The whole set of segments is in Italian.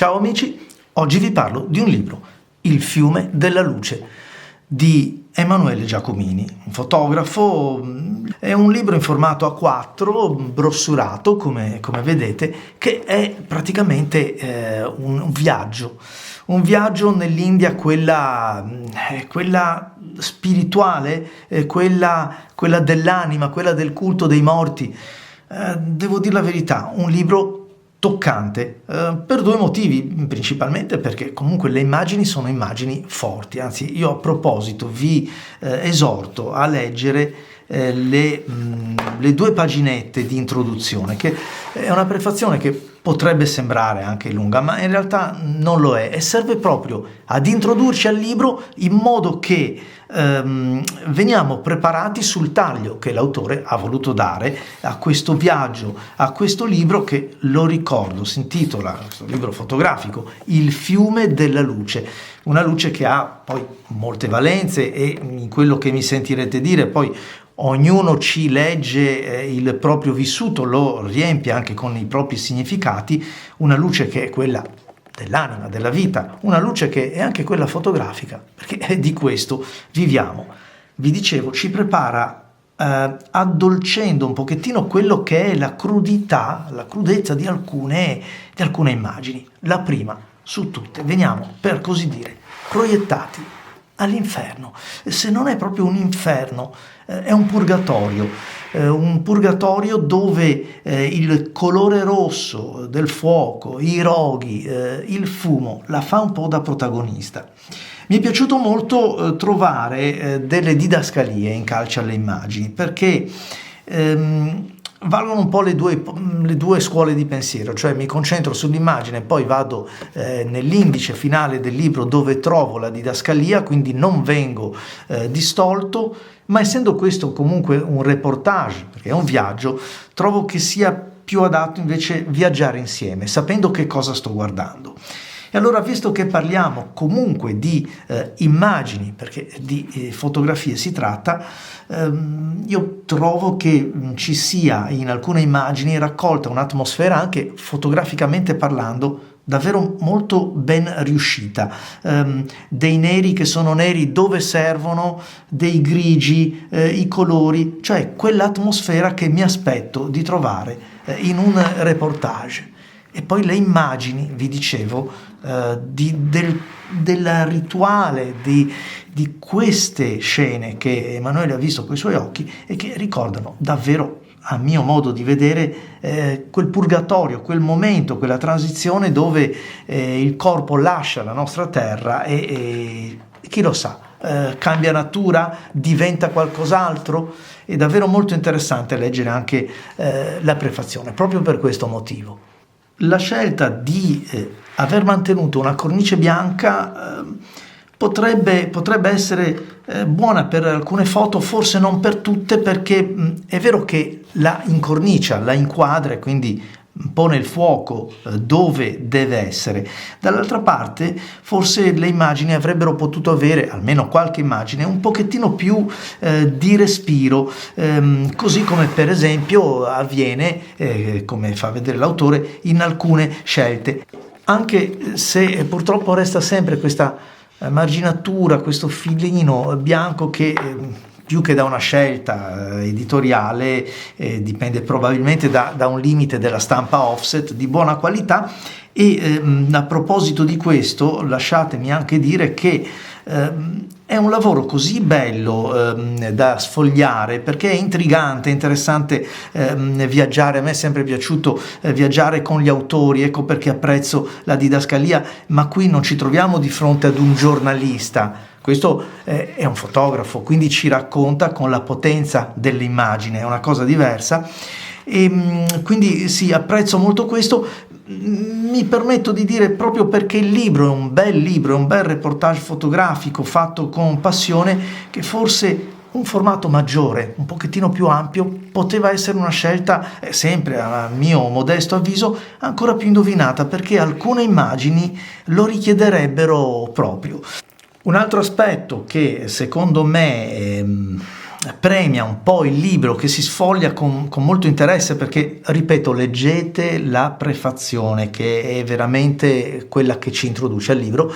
Ciao amici, oggi vi parlo di un libro, Il fiume della luce, di Emanuele Giacomini, un fotografo. È un libro in formato A4, brossurato come vedete, che è praticamente un viaggio nell'India, quella spirituale, quella dell'anima, quella del culto dei morti. Devo dire la verità, un libro toccante, per due motivi, principalmente perché comunque le immagini sono immagini forti. Anzi, io a proposito vi esorto a leggere le due paginette di introduzione, che è una prefazione che potrebbe sembrare anche lunga, ma in realtà non lo è, e serve proprio ad introdurci al libro in modo che veniamo preparati sul taglio che l'autore ha voluto dare a questo viaggio, a questo libro che, lo ricordo, si intitola, questo libro fotografico, Il fiume della luce. Una luce che ha poi molte valenze, e in quello che mi sentirete dire poi ognuno ci legge il proprio vissuto, lo riempie anche con i propri significati. Una luce che è quella dell'anima, della vita, una luce che è anche quella fotografica, perché di questo viviamo. Vi dicevo, ci prepara addolcendo un pochettino quello che è la crudezza di alcune immagini. La prima su tutte, veniamo per così dire proiettati all'inferno. Se non è proprio un inferno, è un purgatorio dove il colore rosso del fuoco, i roghi, il fumo la fa un po' da protagonista. Mi è piaciuto molto trovare delle didascalie in calce alle immagini, perché valgono un po' le due scuole di pensiero, cioè mi concentro sull'immagine e poi vado nell'indice finale del libro dove trovo la didascalia, quindi non vengo distolto, ma essendo questo comunque un reportage, perché è un viaggio, trovo che sia più adatto invece viaggiare insieme, sapendo che cosa sto guardando. E allora, visto che parliamo comunque di immagini, perché di fotografie si tratta, io trovo che ci sia in alcune immagini raccolta un'atmosfera, anche fotograficamente parlando, davvero molto ben riuscita. Dei neri che sono neri dove servono, dei grigi, i colori, cioè quell'atmosfera che mi aspetto di trovare in un reportage. E poi le immagini, vi dicevo, del rituale di queste scene che Emanuele ha visto con i suoi occhi e che ricordano davvero, a mio modo di vedere, quel purgatorio, quel momento, quella transizione dove il corpo lascia la nostra terra e chi lo sa, cambia natura, diventa qualcos'altro. È davvero molto interessante leggere anche la prefazione, proprio per questo motivo. La scelta di aver mantenuto una cornice bianca potrebbe essere buona per alcune foto, forse non per tutte, perché è vero che la incornicia, la inquadra, quindi pone il fuoco dove deve essere. Dall'altra parte forse le immagini avrebbero potuto avere, almeno qualche immagine, un pochettino più di respiro, così come per esempio avviene, come fa vedere l'autore, in alcune scelte, anche se purtroppo resta sempre questa marginatura, questo filino bianco che più che da una scelta editoriale dipende probabilmente da un limite della stampa offset di buona qualità. E a proposito di questo, lasciatemi anche dire che è un lavoro così bello da sfogliare, perché è intrigante, è interessante viaggiare. A me è sempre piaciuto viaggiare con gli autori, ecco perché apprezzo la didascalia, ma qui non ci troviamo di fronte ad un giornalista. Questo è un fotografo, quindi ci racconta con la potenza dell'immagine, è una cosa diversa, e quindi sì, apprezzo molto questo. Mi permetto di dire, proprio perché il libro è un bel reportage fotografico fatto con passione, che forse un formato maggiore, un pochettino più ampio, poteva essere una scelta, sempre a mio modesto avviso, ancora più indovinata, perché alcune immagini lo richiederebbero proprio. Un altro aspetto che secondo me premia un po' il libro, che si sfoglia con molto interesse, perché, ripeto, leggete la prefazione, che è veramente quella che ci introduce al libro.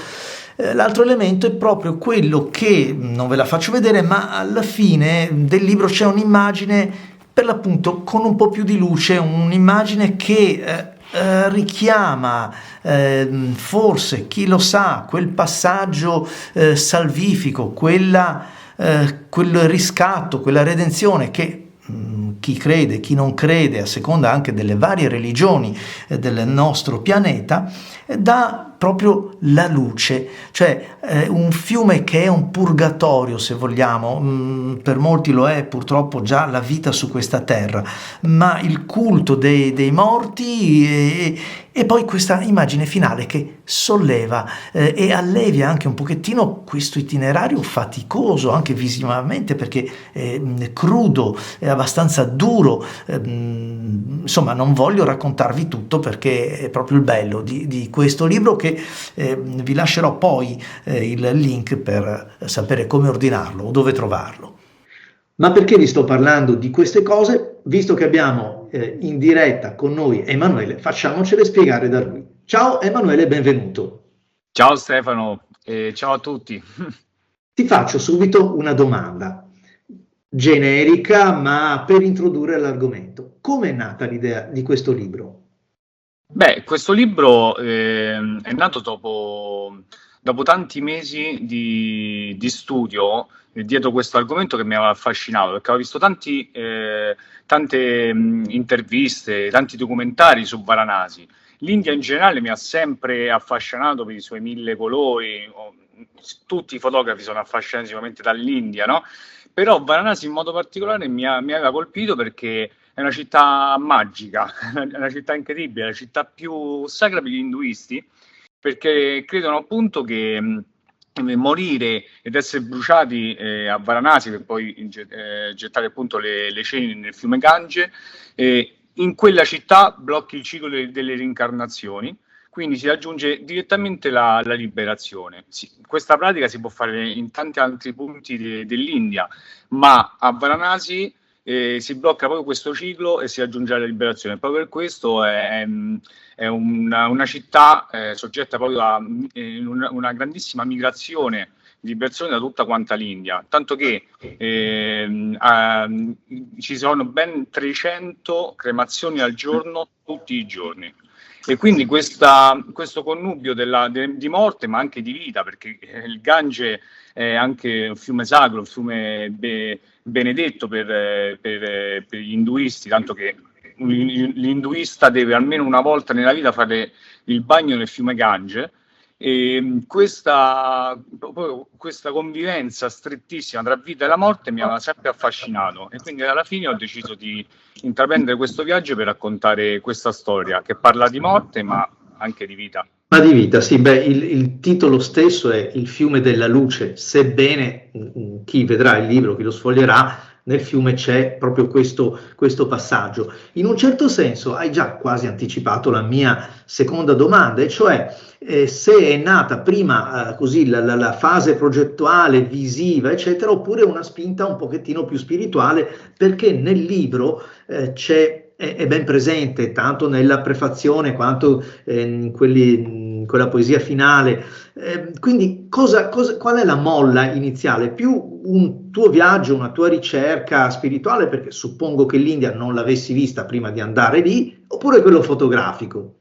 L'altro elemento è proprio quello che non ve la faccio vedere, ma alla fine del libro c'è un'immagine, per l'appunto con un po' più di luce, un'immagine che richiama forse, chi lo sa, quel passaggio salvifico, quel riscatto, quella redenzione che chi crede, chi non crede, a seconda anche delle varie religioni del nostro pianeta, dà proprio la luce, cioè un fiume che è un purgatorio, se vogliamo, per molti lo è purtroppo già la vita su questa terra, ma il culto dei morti e poi questa immagine finale che solleva e allevia anche un pochettino questo itinerario faticoso, anche visivamente, perché è crudo, è abbastanza duro. Insomma, non voglio raccontarvi tutto, perché è proprio il bello di questo libro, che vi lascerò poi il link per sapere come ordinarlo o dove trovarlo. Ma perché vi sto parlando di queste cose? Visto che abbiamo in diretta con noi Emanuele, facciamocele spiegare da lui. Ciao Emanuele, benvenuto. Ciao Stefano, ciao a tutti. Ti faccio subito una domanda generica, ma per introdurre l'argomento. Come è nata l'idea di questo libro? Beh, questo libro è nato dopo tanti mesi di studio dietro questo argomento che mi aveva affascinato, perché avevo visto tante interviste, tanti documentari su Varanasi. L'India in generale mi ha sempre affascinato per i suoi 1000 colori. Tutti i fotografi sono affascinati sicuramente dall'India, no? Però Varanasi in modo particolare mi aveva colpito perché è una città magica, è una città incredibile, la città più sacra per gli induisti, perché credono appunto che morire ed essere bruciati a Varanasi per poi gettare appunto le ceneri nel fiume Gange, in quella città blocchi il ciclo delle reincarnazioni, quindi si raggiunge direttamente la liberazione. Sì, questa pratica si può fare in tanti altri punti dell'India, ma a Varanasi si blocca proprio questo ciclo e si raggiunge la liberazione. Proprio per questo è una città soggetta proprio a una grandissima migrazione di persone da tutta quanta l'India, tanto che ci sono ben 300 cremazioni al giorno tutti i giorni. E quindi questo connubio di morte, ma anche di vita, perché il Gange è anche un fiume sacro, un fiume benedetto per gli induisti, tanto che l'induista deve almeno una volta nella vita fare il bagno nel fiume Gange. E questa convivenza strettissima tra vita e la morte mi aveva sempre affascinato, e quindi alla fine ho deciso di intraprendere questo viaggio per raccontare questa storia che parla di morte ma anche di vita. Ma di vita, sì, beh, il titolo stesso è Il fiume della luce, sebbene chi vedrà il libro, chi lo sfoglierà, nel fiume c'è proprio questo passaggio. In un certo senso hai già quasi anticipato la mia seconda domanda, e cioè se è nata prima così la fase progettuale, visiva, eccetera, oppure una spinta un pochettino più spirituale, perché nel libro è ben presente tanto nella prefazione quanto in quella poesia finale. Quindi qual è la molla iniziale? Più un tuo viaggio, una tua ricerca spirituale, perché suppongo che l'India non l'avessi vista prima di andare lì, oppure quello fotografico?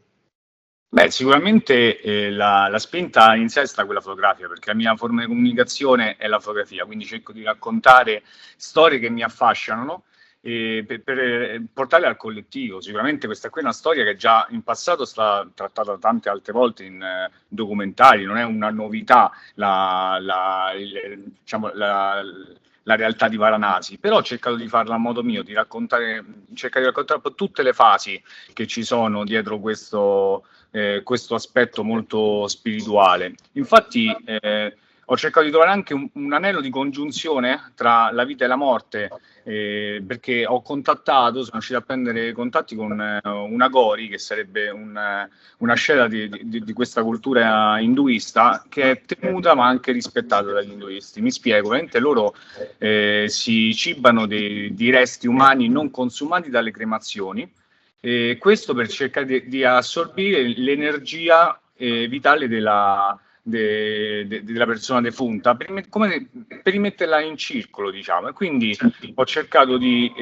Beh, sicuramente la spinta iniziale è stata quella fotografica, perché la mia forma di comunicazione è la fotografia, quindi cerco di raccontare storie che mi affascinano per portarle al collettivo. Sicuramente questa qui è una storia che già in passato è stata trattata tante altre volte in documentari, non è una novità diciamo, la realtà di Varanasi, però ho cercato di farla a modo mio, cercare di raccontare un po' tutte le fasi che ci sono dietro questo aspetto molto spirituale. Infatti ho cercato di trovare anche un anello di congiunzione tra la vita e la morte, perché ho contattato, sono riuscito a prendere contatti con una Gori, che sarebbe una scena di questa cultura induista, che è temuta ma anche rispettata dagli induisti. Mi spiego, veramente loro si cibano di resti umani non consumati dalle cremazioni, questo per cercare di assorbire l'energia vitale della persona defunta, come per rimetterla in circolo, diciamo. E quindi ho cercato di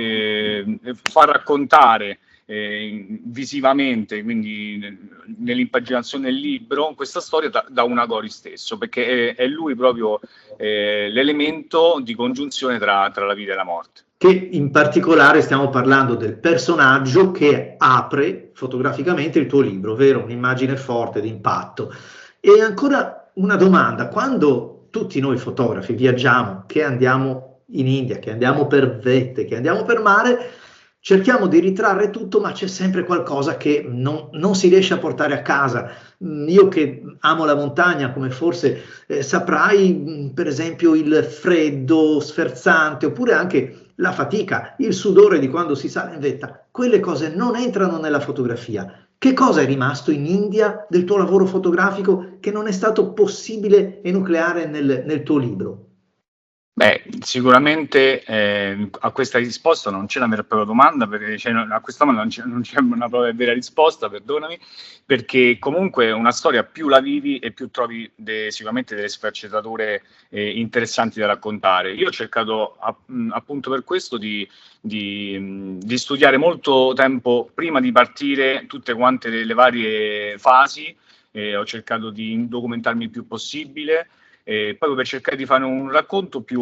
far raccontare visivamente, quindi nell'impaginazione del libro, questa storia da una Gori stesso, perché è lui proprio l'elemento di congiunzione tra la vita e la morte. Che in particolare stiamo parlando del personaggio che apre fotograficamente il tuo libro, vero? Un'immagine forte, d'impatto. E ancora una domanda: quando tutti noi fotografi viaggiamo, che andiamo in India, che andiamo per vette, che andiamo per mare, cerchiamo di ritrarre tutto, ma c'è sempre qualcosa che non si riesce a portare a casa. Io che amo la montagna, come forse saprai, per esempio il freddo sferzante, oppure anche la fatica, il sudore di quando si sale in vetta, quelle cose non entrano nella fotografia. Che cosa è rimasto in India del tuo lavoro fotografico che non è stato possibile enucleare nel tuo libro? Beh, sicuramente a questa risposta non c'è una vera e propria domanda, perché a questa domanda non c'è una propria vera risposta, perdonami, perché comunque una storia più la vivi e più trovi sicuramente delle sfaccettature interessanti da raccontare. Io ho cercato appunto per questo di studiare molto tempo prima di partire tutte quante le varie fasi, ho cercato di documentarmi il più possibile. Proprio per cercare di fare un racconto più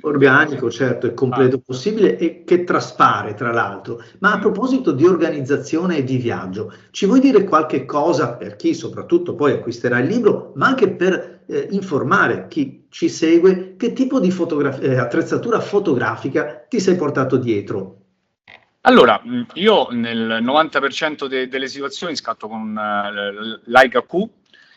organico, certo, e completo possibile, e che traspare tra l'altro. Ma a proposito di organizzazione e di viaggio, ci vuoi dire qualche cosa per chi soprattutto poi acquisterà il libro, ma anche per informare chi ci segue, che tipo di attrezzatura fotografica ti sei portato dietro? Allora, io nel 90% delle situazioni scatto con Leica Q,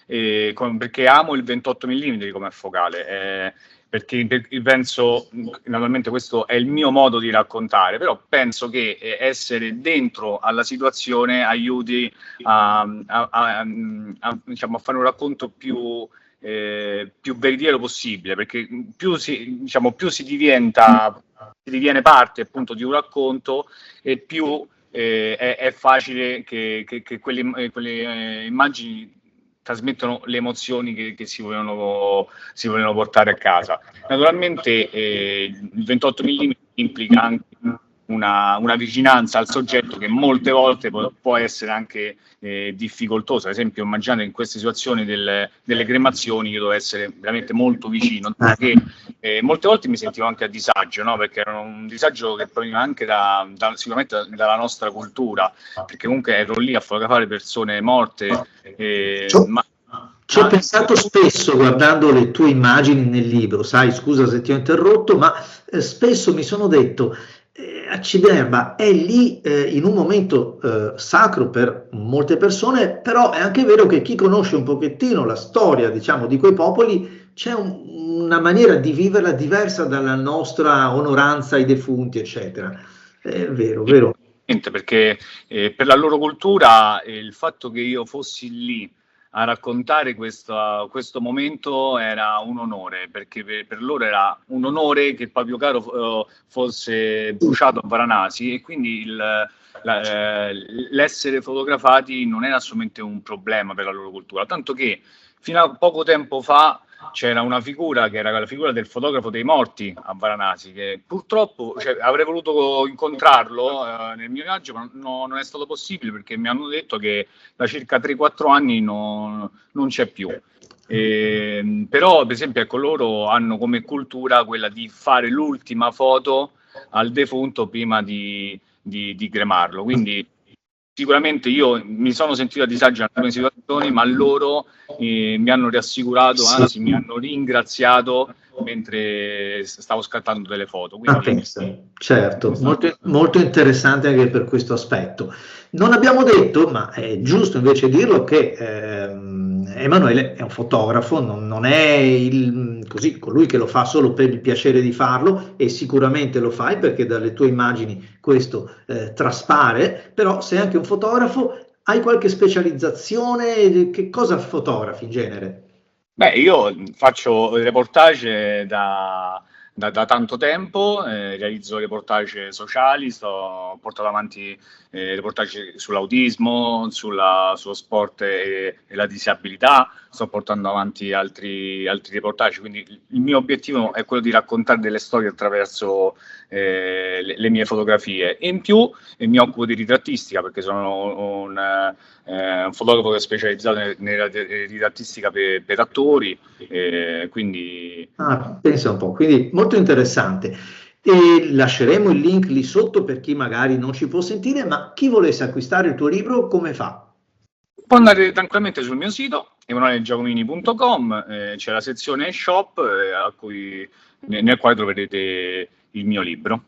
perché amo il 28 mm come focale, perché penso, naturalmente questo è il mio modo di raccontare, però penso che essere dentro alla situazione aiuti diciamo, a fare un racconto più veritiero possibile, perché più si diviene parte appunto di un racconto, e più è facile che quelle immagini trasmettono le emozioni che si vogliono portare a casa. Naturalmente il 28 mm implica anche una vicinanza al soggetto che molte volte può essere anche difficoltosa. Ad esempio, immaginate in queste situazioni delle cremazioni, io devo essere veramente molto vicino, perché molte volte mi sentivo anche a disagio, no? Perché era un disagio che proveniva anche sicuramente dalla nostra cultura, perché comunque ero lì a fotografare persone morte. Ci ho pensato spesso guardando le tue immagini nel libro, sai, scusa se ti ho interrotto, ma spesso mi sono detto, acciderba è lì in un momento sacro per molte persone, però è anche vero che chi conosce un pochettino la storia, diciamo, di quei popoli, c'è una maniera di viverla diversa dalla nostra onoranza ai defunti, eccetera. È vero, vero. Perché per la loro cultura il fatto che io fossi lì a raccontare questo momento era un onore, perché per loro era un onore che il proprio caro fosse bruciato a Varanasi, e quindi l'essere fotografati non era assolutamente un problema per la loro cultura, tanto che fino a poco tempo fa c'era una figura che era la figura del fotografo dei morti a Varanasi, che purtroppo avrei voluto incontrarlo nel mio viaggio, ma non è stato possibile, perché mi hanno detto che da circa 3-4 anni non c'è più. Però per esempio, ecco, loro hanno come cultura quella di fare l'ultima foto al defunto prima di cremarlo, quindi sicuramente io mi sono sentito a disagio in alcune situazioni, ma loro mi hanno rassicurato, anzi mi hanno ringraziato mentre stavo scattando delle foto. Quindi, certo, molto, molto interessante anche per questo aspetto. Non abbiamo detto, ma è giusto invece dirlo, che Emanuele è un fotografo, non è così, colui che lo fa solo per il piacere di farlo, e sicuramente lo fai perché dalle tue immagini questo traspare, però sei anche un fotografo, hai qualche specializzazione, che cosa fotografi in genere? Beh, io faccio reportage da tanto tempo, realizzo reportage sociali, sto portando avanti reportage sull'autismo, sullo sport e la disabilità, sto portando avanti altri reportage, quindi il mio obiettivo è quello di raccontare delle storie attraverso le mie fotografie. E in più mi occupo di ritrattistica perché sono un fotografo che è specializzato nella ritrattistica per attori, quindi Ah, pensa un po', quindi molto interessante. E lasceremo il link lì sotto per chi magari non ci può sentire, ma chi volesse acquistare il tuo libro, come fa? può andare tranquillamente sul mio sito emanuelegiacomini.com, c'è la sezione shop nel quale troverete il mio libro.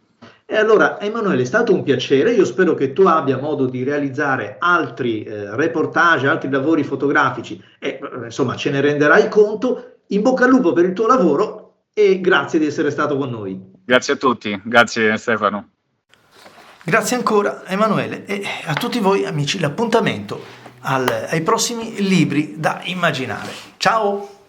E allora, Emanuele, è stato un piacere. Io spero che tu abbia modo di realizzare altri reportage, altri lavori fotografici e insomma ce ne renderai conto. In bocca al lupo per il tuo lavoro e grazie di essere stato con noi. Grazie a tutti, grazie Stefano. Grazie ancora Emanuele e a tutti voi amici l'appuntamento ai prossimi libri da immaginare. Ciao!